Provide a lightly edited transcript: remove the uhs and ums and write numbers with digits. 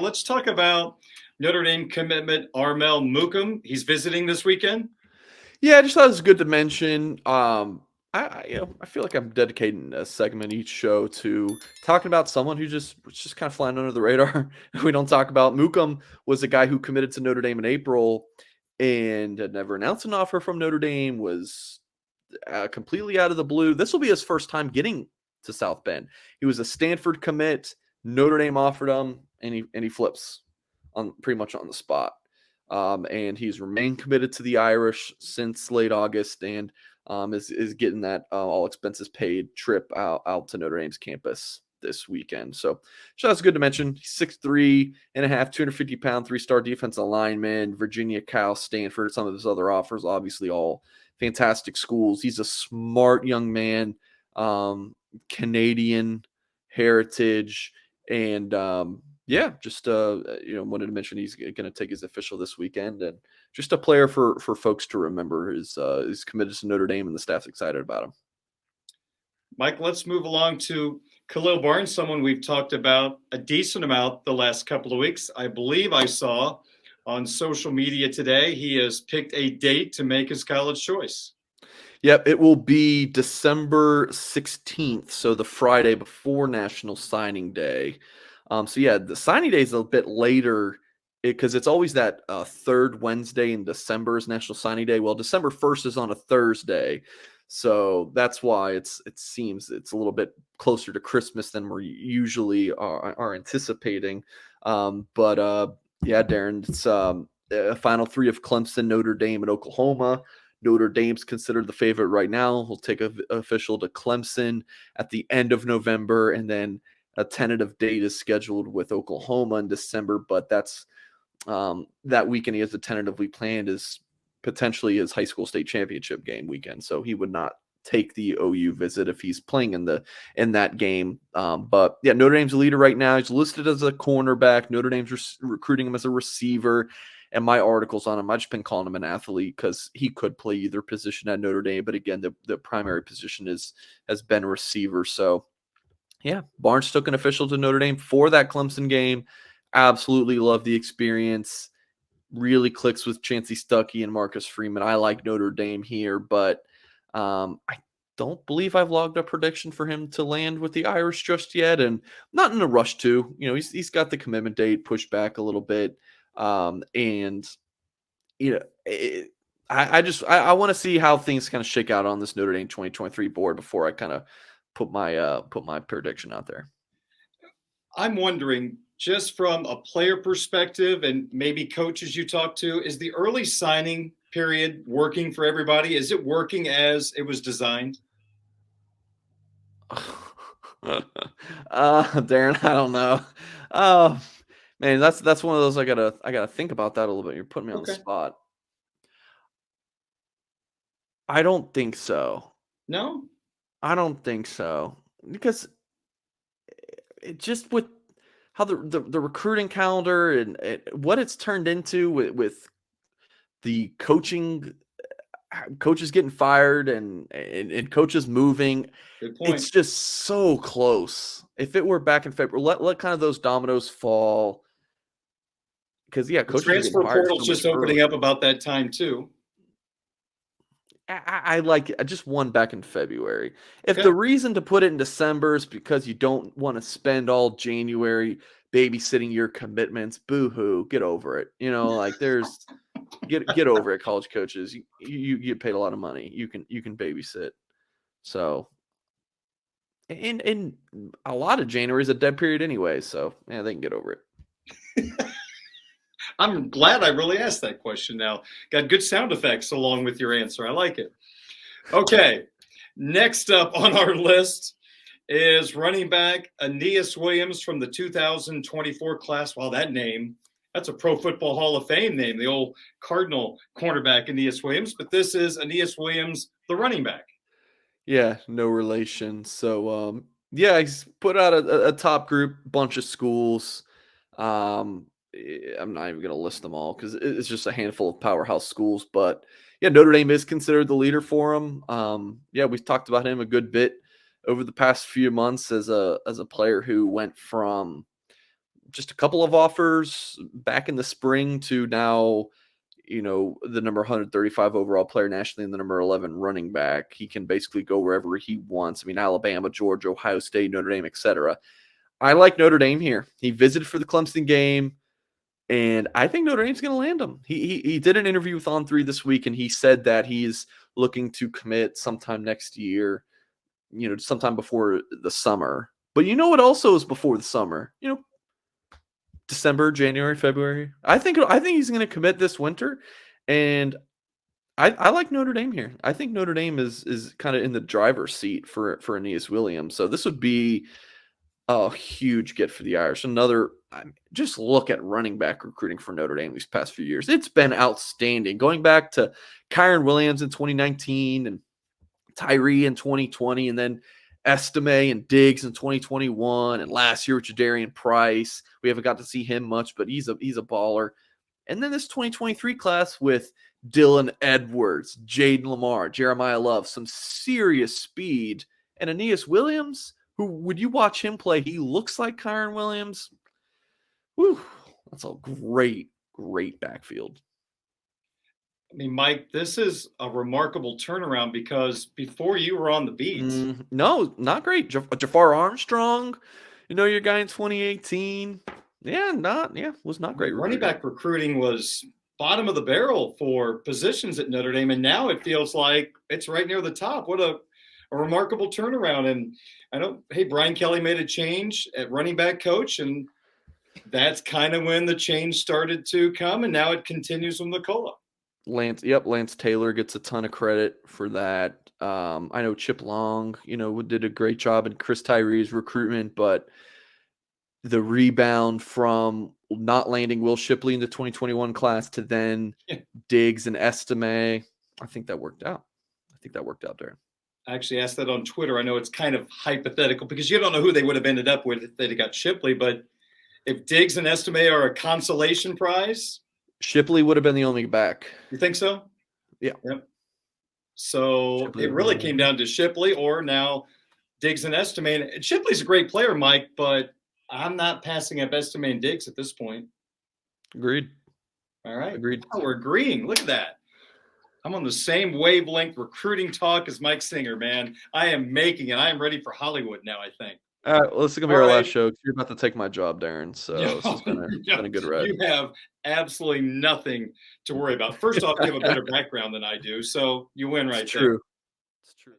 Let's talk about Notre Dame commitment Armel Mukum. He's visiting this weekend. Yeah, I just thought it was good to mention. I feel like I'm dedicating a segment each show to talking about someone who just kind of flying under the radar. We don't talk about. Mukum was a guy who committed to Notre Dame in April and had never announced an offer from Notre Dame. Was completely out of the blue. This will be his first time getting to South Bend. He was a Stanford commit. Notre Dame offered him, and he flips on pretty much on the spot. And he's remained committed to the Irish since late August, and is getting that all expenses paid trip out to Notre Dame's campus this weekend. So that's good to mention. He's 6'3 and a half, 250-pound, 3-star defensive lineman, Virginia, Cal, Stanford, some of his other offers, obviously all fantastic schools. He's a smart young man, Canadian heritage, and just wanted to mention he's going to take his official this weekend, and just a player for folks to remember. Is committed to Notre Dame, and the staff's excited about him. Mike, let's move along to Khalil Barnes, someone we've talked about a decent amount the last couple of weeks. I believe I saw on social media today he has picked a date to make his college choice. Yep, it will be December 16th, so the Friday before National Signing Day. The signing day is a bit later because it's always that third Wednesday in December is National Signing Day. Well, December 1st is on a Thursday, so that's why it seems it's a little bit closer to Christmas than we usually are anticipating. Darren, it's a final three of Clemson, Notre Dame, and Oklahoma. Notre Dame's considered the favorite right now. We'll take official to Clemson at the end of November, and then a tentative date is scheduled with Oklahoma in December, but that's that weekend he has a tentatively planned is potentially his high school state championship game weekend. So he would not take the OU visit if he's playing in that game. Notre Dame's a leader right now. He's listed as a cornerback. Notre Dame's recruiting him as a receiver. And my articles on him, I've just been calling him an athlete because he could play either position at Notre Dame. But again, the primary position has been receiver. So, yeah, Barnes took an official to Notre Dame for that Clemson game. Absolutely love the experience. Really clicks with Chancey Stuckey and Marcus Freeman. I like Notre Dame here, but I don't believe I've logged a prediction for him to land with the Irish just yet, and not in a rush to. He's got the commitment date pushed back a little bit. I want to see how things kind of shake out on this Notre Dame 2023 board before I kind of put my prediction out there. I'm wondering, just from a player perspective and maybe coaches you talk to, is the early signing period working for everybody? Is it working as it was designed? Darren, I don't know. Oh, man, that's one of those I gotta think about that a little bit. You're putting me on the spot. I don't think so. No? I don't think so. Because it just with how the recruiting calendar and what it's turned into with the coaches getting fired and coaches moving, it's just so close. If it were back in February, let kind of those dominoes fall. Because coaches transfer portal's just opening up about that time too. I like just one back in February. If the reason to put it in December is because you don't want to spend all January babysitting your commitments, boo-hoo, get over it. There's get over it, college coaches. You get paid a lot of money. You can babysit. So in a lot of January is a dead period anyway. So they can get over it. I'm glad I really asked that question now. Got good sound effects along with your answer. I like it. Okay. Next up on our list is running back Aneyas Williams from the 2024 class. Wow, that name. That's a Pro Football Hall of Fame name, the old Cardinal cornerback Aneyas Williams. But this is Aneyas Williams, the running back. Yeah, no relation. So, he's put out a top group, bunch of schools. I'm not even going to list them all because it's just a handful of powerhouse schools. But Notre Dame is considered the leader for him. We've talked about him a good bit over the past few months as a player who went from just a couple of offers back in the spring to now, the number 135 overall player nationally and the number 11 running back. He can basically go wherever he wants. I mean, Alabama, Georgia, Ohio State, Notre Dame, etc. I like Notre Dame here. He visited for the Clemson game, and I think Notre Dame's going to land him. He did an interview with On3 this week, and he said that he's looking to commit sometime next year, sometime before the summer. But you know what also is before the summer? December, January, February. I think he's going to commit this winter, and I like Notre Dame here. I think Notre Dame is kind of in the driver's seat for Aneyas Williams. So this would be a huge get for the Irish. Just look at running back recruiting for Notre Dame these past few years. It's been outstanding. Going back to Kyron Williams in 2019 and Tyree in 2020, and then Estime and Diggs in 2021, and last year with Jadarian Price. We haven't got to see him much, but he's a baller. And then this 2023 class with Dylan Edwards, Jaden Lamar, Jeremiah Love, some serious speed, and Aneyas Williams, who, would you watch him play, he looks like Kyron Williams. Whew, that's a great backfield. I mean, Mike, this is a remarkable turnaround because before you were on the beat. No, not great. Jafar Armstrong, your guy in 2018. Was not great. Running back recruiting was bottom of the barrel for positions at Notre Dame, and now it feels like it's right near the top. What a remarkable turnaround. And I know, Brian Kelly made a change at running back coach, and that's kind of when the change started to come, and now it continues from McCullough. Lance Taylor gets a ton of credit for that. I know Chip Long, did a great job in Chris Tyree's recruitment, but the rebound from not landing Will Shipley in the 2021 class to then Diggs and Estime, I think that worked out. Darren. I actually asked that on Twitter. I know it's kind of hypothetical because you don't know who they would have ended up with if they'd have got Shipley, but if Diggs and Estime are a consolation prize, Shipley would have been the only back. You think so? Yeah. Yep. So Shipley it really came down to Shipley or now Diggs and Estime. And Shipley's a great player, Mike, but I'm not passing up Estime and Diggs at this point. Agreed. All right. Agreed. Oh, we're agreeing. Look at that. I'm on the same wavelength recruiting talk as Mike Singer, man. I am making it. I am ready for Hollywood now, I think. All right, well, this is going to be our last show. You're about to take my job, Darren, so this has been a good ride. You have absolutely nothing to worry about. First off, you have a better background than I do, so you win right there. True. It's true.